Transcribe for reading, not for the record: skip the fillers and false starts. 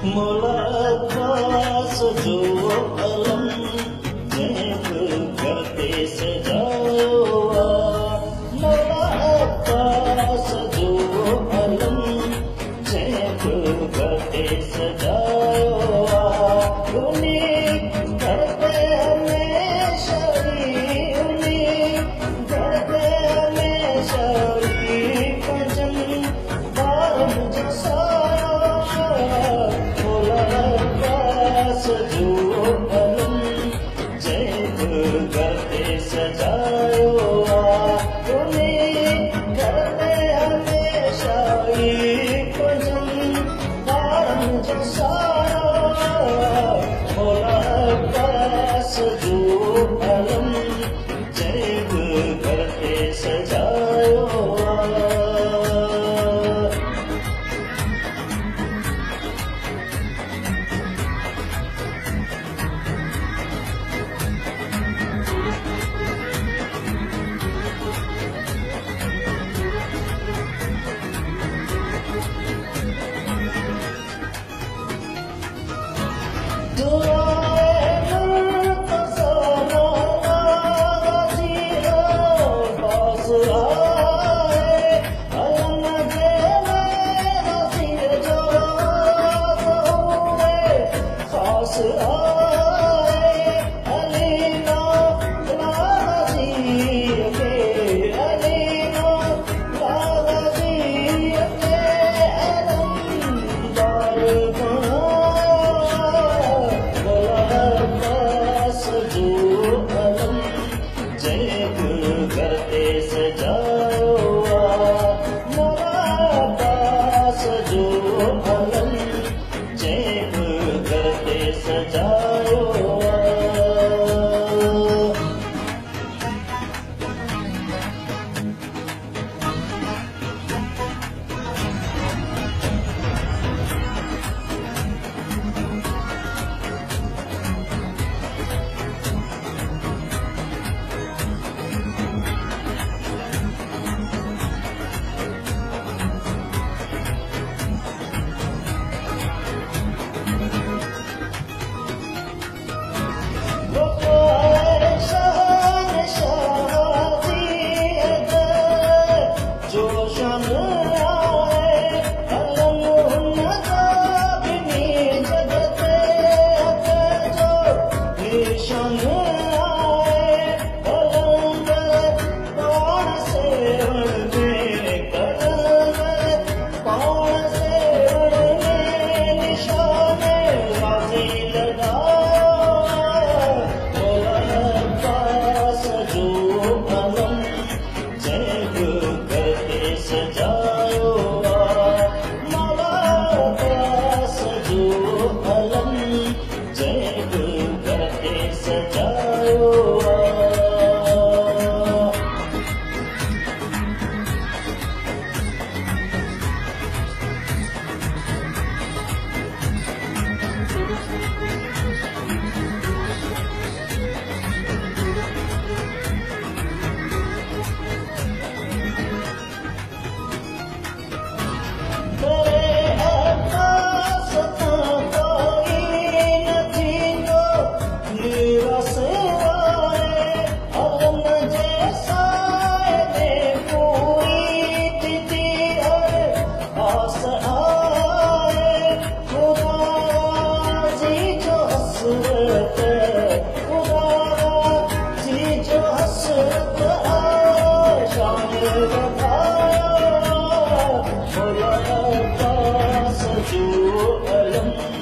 मौला अब्बास जो अलम जैब करते सजाओ मौला अब्बास जो अलम जैब करते सजाओ उन्हीं घर पे हमेशा उन्हीं घर पे हमेशा पंचम बारम जैसा जो अलम जैब करते सजाओ उन्हीं घर में हमेशा पंचम बारम जैसा मौला अब्बास जो अलम जैब करते सजाओ करते सजाओ मौला अब्बास जो अलम जैब करते सजाओ जो अलम